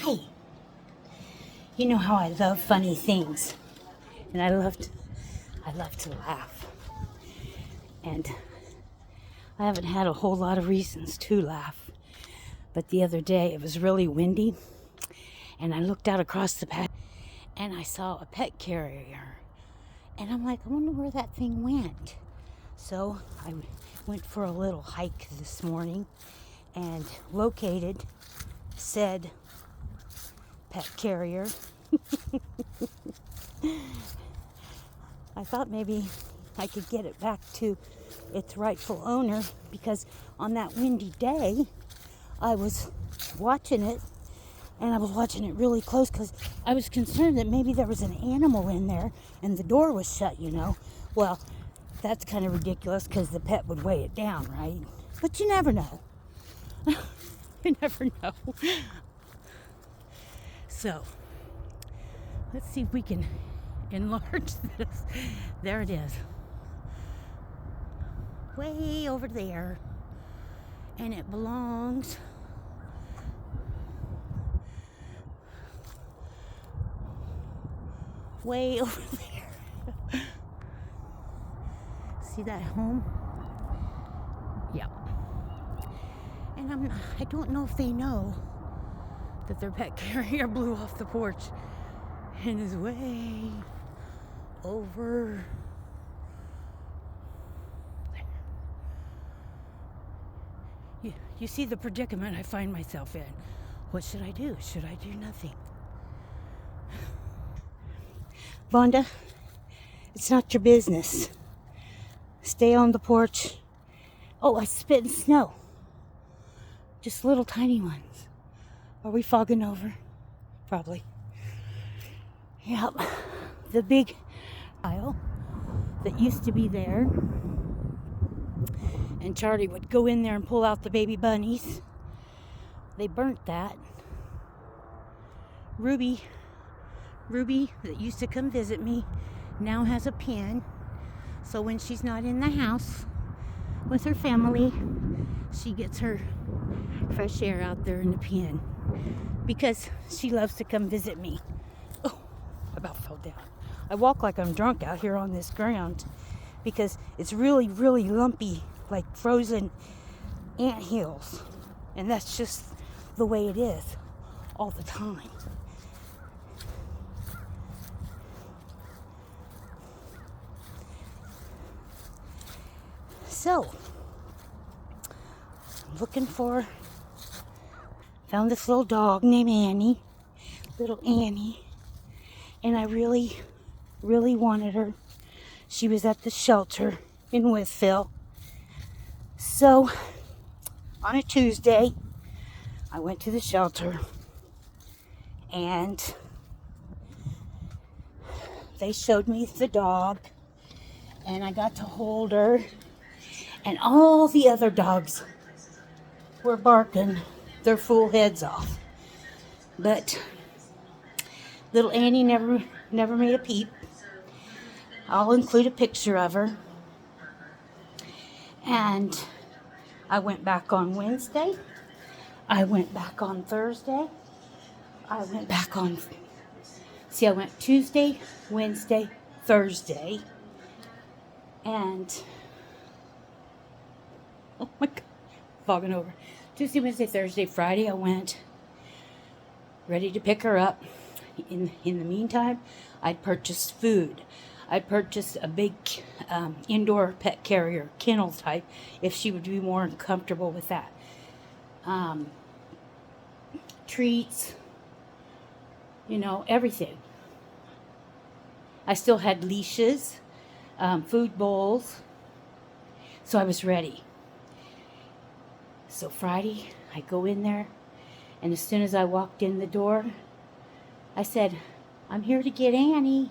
Hi. You know how I love funny things, and I love to laugh, and I haven't had a whole lot of reasons to laugh. But the other day it was really windy, and I looked out across the patio, and I saw a pet carrier, and I'm like, I wonder where that thing went. So I went for a little hike this morning, and located said pet carrier. I thought maybe I could get it back to its rightful owner, because on that windy day I was watching it, and I was watching it really close because I was concerned that maybe there was an animal in there and the door was shut. Well, that's kind of ridiculous because the pet would weigh it down, right? But you never know. You never know. So let's see if we can enlarge this. There it is. Way over there. And it belongs way over there. See that home? Yeah. And I don't know if they know that their pet carrier blew off the porch and is way over there. You see the predicament I find myself in. What should I do? Should I do nothing? Vonda, it's not your business. Stay on the porch. Oh, I spit in snow. Just little tiny ones. Are we fogging over? Probably. Yep. The big aisle that used to be there. And Charlie would go in there and pull out the baby bunnies. They burnt that. Ruby, that used to come visit me, now has a pen. So when she's not in the house with her family, she gets her fresh air out there in the pen, because she loves to come visit me. Oh, I about fell down. I walk like I'm drunk out here on this ground because it's really, really lumpy, like frozen ant hills. And that's just the way it is all the time. So, found this little dog named Annie, little Annie, and I really, really wanted her. She was at the shelter in Withville. So, on a Tuesday, I went to the shelter, and they showed me the dog, and I got to hold her, and all the other dogs were barking their fool heads off. But little Annie never made a peep. I'll include a picture of her. And I went back on Wednesday. I went back on Thursday. I went Tuesday, Wednesday, Thursday. And oh my God, fogging over. Tuesday, Wednesday, Thursday, Friday, I went ready to pick her up. In the meantime, I'd purchased food. I purchased a big indoor pet carrier, kennel type, if she would be more comfortable with that. Treats, everything. I still had leashes, food bowls, so I was ready. So Friday, I go in there, and as soon as I walked in the door, I said, "I'm here to get Annie."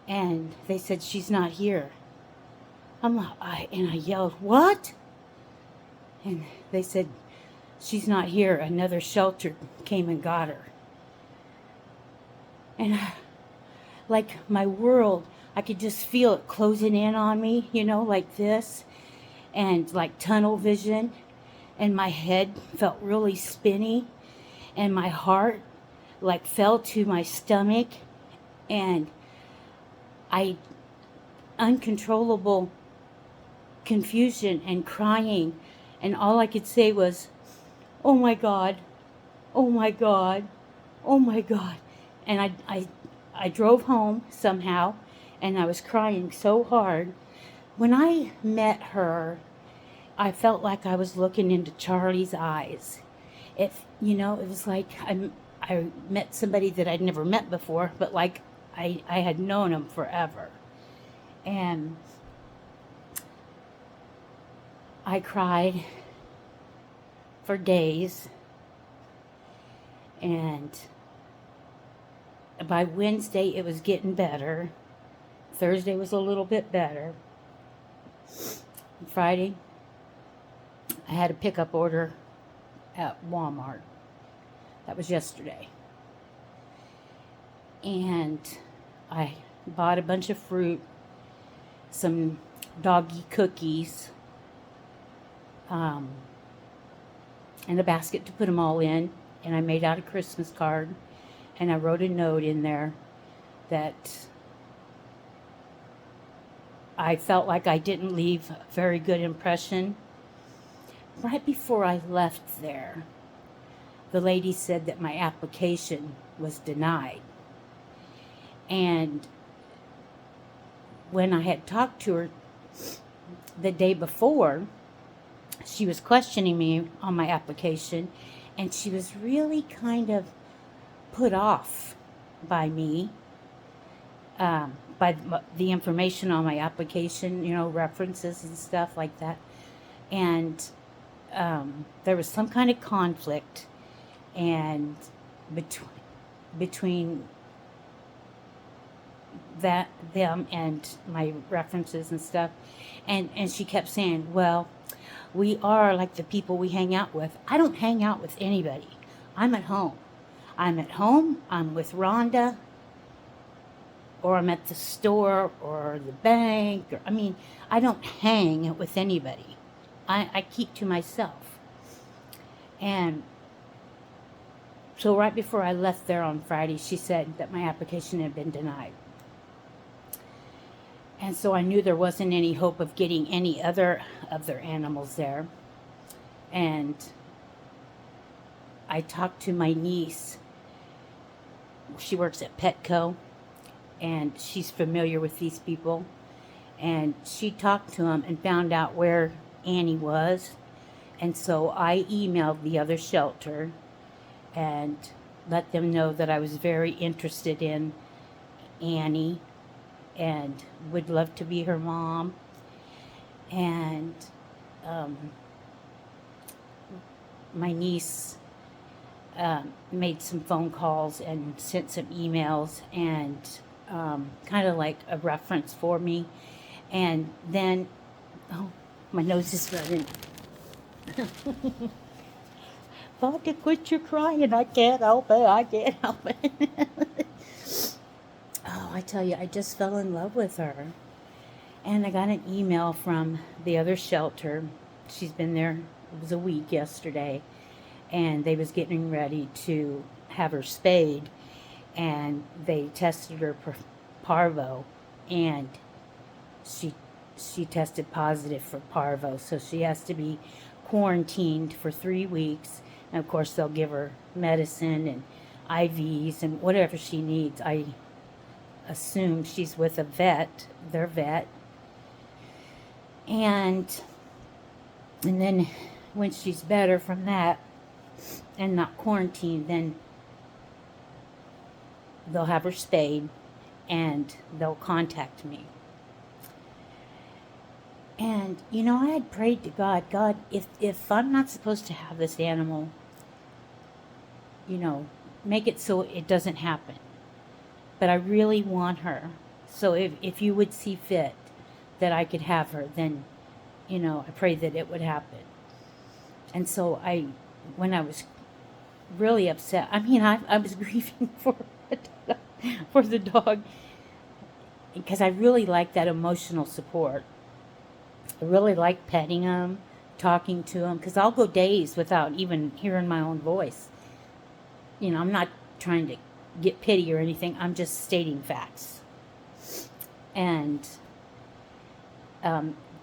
And they said, "She's not here." And I yelled, "What?" And they said, "She's not here. Another shelter came and got her." And like my world, I could just feel it closing in on me, like this, and like tunnel vision. And my head felt really spinny. and my heart like fell to my stomach, and I uncontrollable confusion and crying, and all I could say was, "Oh my God, oh my God, oh my God." And I drove home somehow, and I was crying so hard. When I met her, I felt like I was looking into Charlie's eyes. It was like I met somebody that I'd never met before, but like I had known him forever. And I cried for days, and by Wednesday it was getting better. Thursday was a little bit better. Friday, I had a pickup order at Walmart. That was yesterday. And I bought a bunch of fruit, some doggy cookies, and a basket to put them all in. And I made out a Christmas card, and I wrote a note in there that I felt like I didn't leave a very good impression. Right before I left there, the lady said that my application was denied. And when I had talked to her the day before, she was questioning me on my application, and she was really kind of put off by me, by the information on my application, references and stuff like that. And there was some kind of conflict and between them and my references and stuff. And she kept saying, "Well, we are like the people we hang out with." I don't hang out with anybody. I'm at home. I'm with Rhonda, or I'm at the store or the bank. I don't hang with anybody. I keep to myself. And so right before I left there on Friday, she said that my application had been denied. And so I knew there wasn't any hope of getting any other of their animals there. And I talked to my niece. She works at Petco, and she's familiar with these people. And she talked to them and found out where Annie was. And so I emailed the other shelter and let them know that I was very interested in Annie and would love to be her mom. And my niece made some phone calls and sent some emails and kind of like a reference for me. And then, oh, my nose is running. Vodka, quit your crying. I can't help it. Oh, I tell you, I just fell in love with her. And I got an email from the other shelter. She's been there, it was a week yesterday. And they was getting ready to have her spayed. And they tested her for parvo. And she tested positive for parvo. So she has to be quarantined for 3 weeks. And of course, they'll give her medicine and IVs and whatever she needs. I assume she's with a vet, their vet. And then when she's better from that and not quarantined, then they'll have her spayed and they'll contact me. And, I had prayed to God, if I'm not supposed to have this animal, make it so it doesn't happen. But I really want her. So if you would see fit that I could have her, then, I pray that it would happen. And so when I was really upset, I was grieving for the dog, because I really like that emotional support. I really like petting him, talking to him, because I'll go days without even hearing my own voice. I'm not trying to get pity or anything. I'm just stating facts. And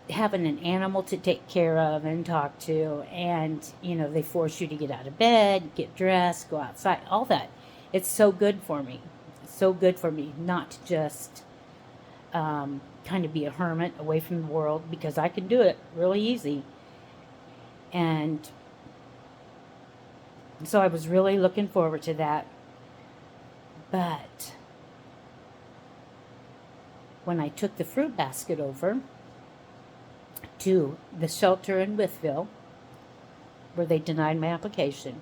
having an animal to take care of and talk to, and they force you to get out of bed, get dressed, go outside, all that. It's so good for me. It's so good for me not to just kind of be a hermit away from the world, because I can do it really easy. And so I was really looking forward to that. But when I took the fruit basket over to the shelter in Wytheville, where they denied my application,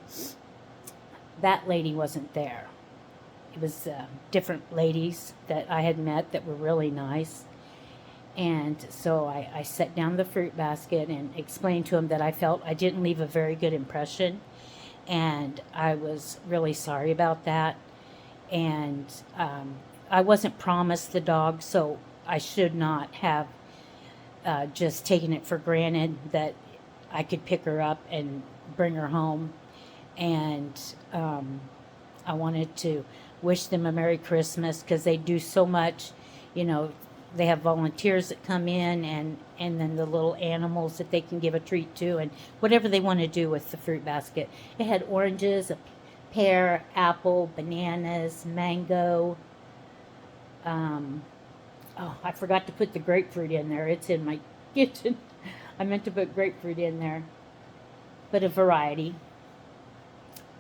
that lady wasn't there. It was different ladies that I had met that were really nice. And so I set down the fruit basket and explained to them that I felt I didn't leave a very good impression. And I was really sorry about that. And I wasn't promised the dog, so I should not have just taken it for granted that I could pick her up and bring her home. And I wanted to wish them a Merry Christmas, because they do so much. They have volunteers that come in, and then the little animals that they can give a treat to, and whatever they want to do with the fruit basket. It had oranges, a pear, apple, bananas, mango. I forgot to put the grapefruit in there. It's in my kitchen. I meant to put grapefruit in there. But a variety.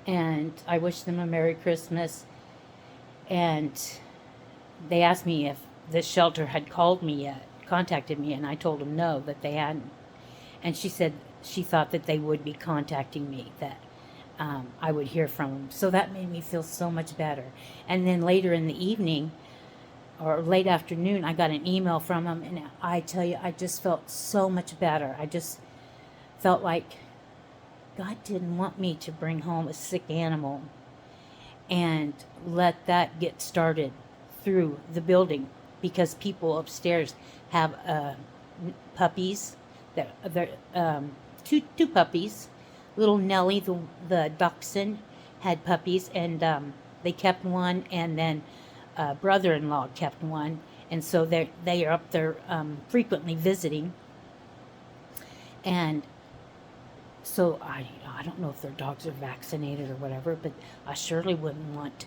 And I wished them a Merry Christmas. And they asked me if the shelter had called me yet, contacted me, and I told them no, that they hadn't. And she said she thought that they would be contacting me, that I would hear from them. So that made me feel so much better. And then later in the evening, or late afternoon, I got an email from them, and I tell you, I just felt so much better. I just felt like God didn't want me to bring home a sick animal and let that get started through the building, because people upstairs have puppies. They're two puppies. Little Nellie, the dachshund, had puppies, and they kept one, and then brother-in-law kept one, and so they are up there frequently visiting. And so I don't know if their dogs are vaccinated or whatever, but I surely wouldn't want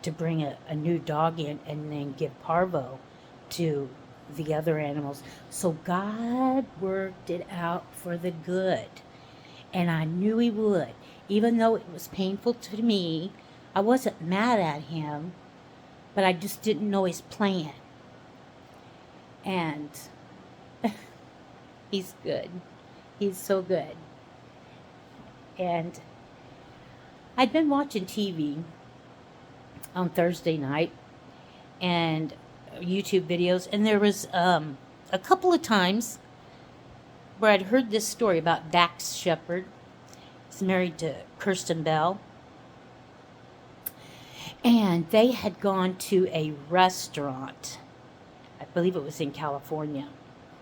to bring a new dog in and then give parvo to the other animals. So God worked it out for the good, and I knew He would. Even though it was painful to me, I wasn't mad at Him, but I just didn't know His plan. And He's good. He's so good. And I'd been watching TV on Thursday night and YouTube videos, and there was a couple of times where I'd heard this story about Dax Shepard. He's married to Kirsten Bell, and they had gone to a restaurant. I believe it was in California.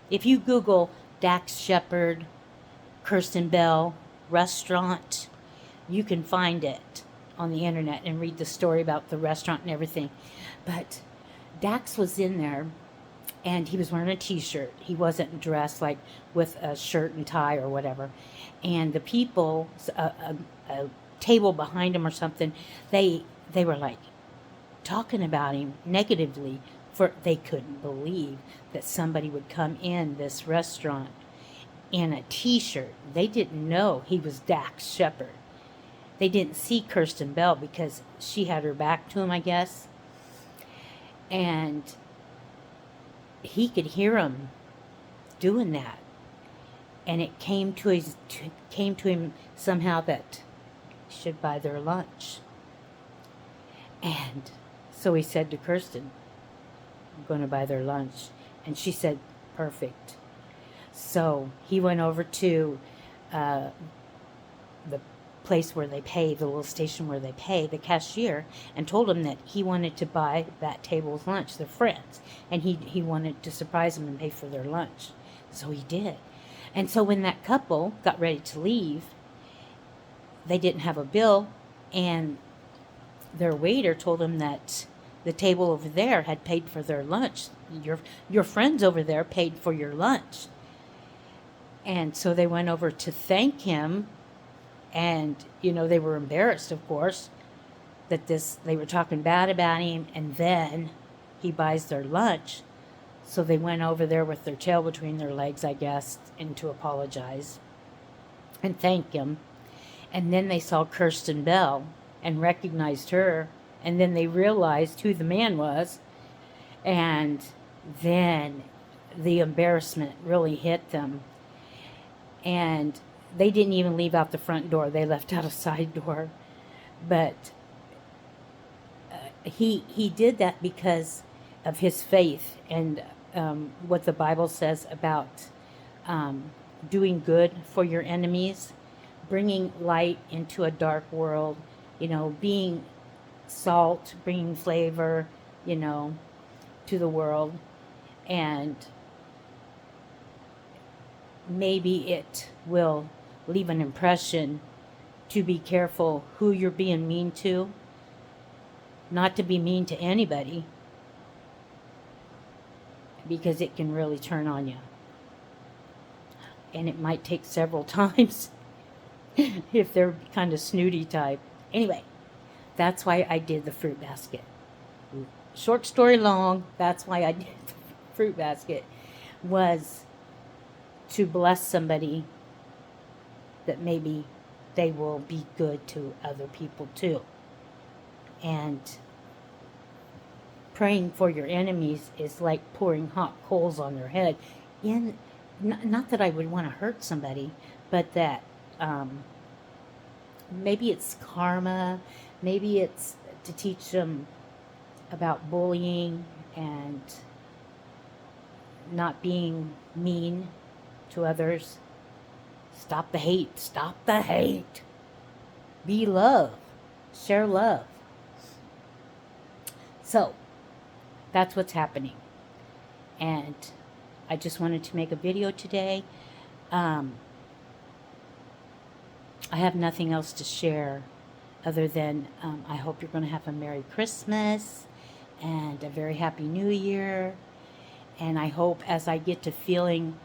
If you Google Dax Shepard, Kirsten Bell restaurant, you can find it on the internet and read the story about the restaurant and everything. But Dax was in there, and he was wearing a t-shirt. He wasn't dressed like with a shirt and tie or whatever. And the people, a table behind him or something, they were like talking about him negatively, for they couldn't believe that somebody would come in this restaurant in a t-shirt. They didn't know he was Dax Shepard. They didn't see Kirsten Bell because she had her back to him, I guess. And he could hear him doing that. And it came to him somehow that he should buy their lunch. And so he said to Kirsten, "I'm going to buy their lunch." And she said, "Perfect." So he went over to the place where they pay, the little station where they pay, the cashier, and told him that he wanted to buy that table's lunch, their friends, and he wanted to surprise them and pay for their lunch. So he did. And so when that couple got ready to leave, they didn't have a bill, and their waiter told them that the table over there had paid for their lunch. Your friends over there paid for your lunch. And so they went over to thank him, and they were embarrassed, of course, that they were talking bad about him, and then he buys their lunch. So they went over there with their tail between their legs, I guess, and to apologize and thank him. And then they saw Kirsten Bell and recognized her, and then they realized who the man was, and then the embarrassment really hit them. And they didn't even leave out the front door. They left out a side door. But he did that because of his faith and what the Bible says about doing good for your enemies, bringing light into a dark world, being salt, bringing flavor, to the world. And maybe it will leave an impression to be careful who you're being mean to, not to be mean to anybody, because it can really turn on you. And it might take several times if they're kind of snooty type. Anyway, that's why I did the fruit basket. Short story long, that's why I did the fruit basket, was to bless somebody that maybe they will be good to other people too. And praying for your enemies is like pouring hot coals on their head. Not that I would want to hurt somebody, but that maybe it's karma, maybe it's to teach them about bullying and not being mean to others. Stop the hate. Stop the hate. Be love. Share love. So, that's what's happening. And I just wanted to make a video today. I have nothing else to share other than I hope you're going to have a Merry Christmas and a very Happy New Year. And I hope as I get to feeling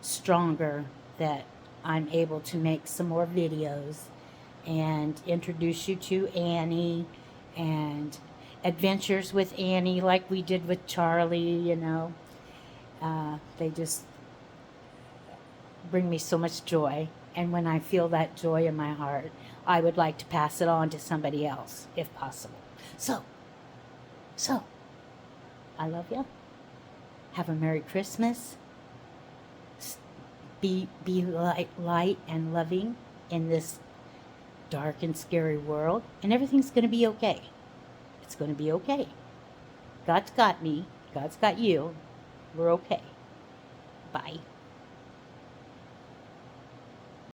stronger that I'm able to make some more videos and introduce you to Annie and adventures with Annie like we did with Charlie, They just bring me so much joy. And when I feel that joy in my heart, I would like to pass it on to somebody else, if possible. So, I love you. Have a Merry Christmas. Be light and loving in this dark and scary world. And everything's going to be okay. It's going to be okay. God's got me. God's got you. We're okay. Bye.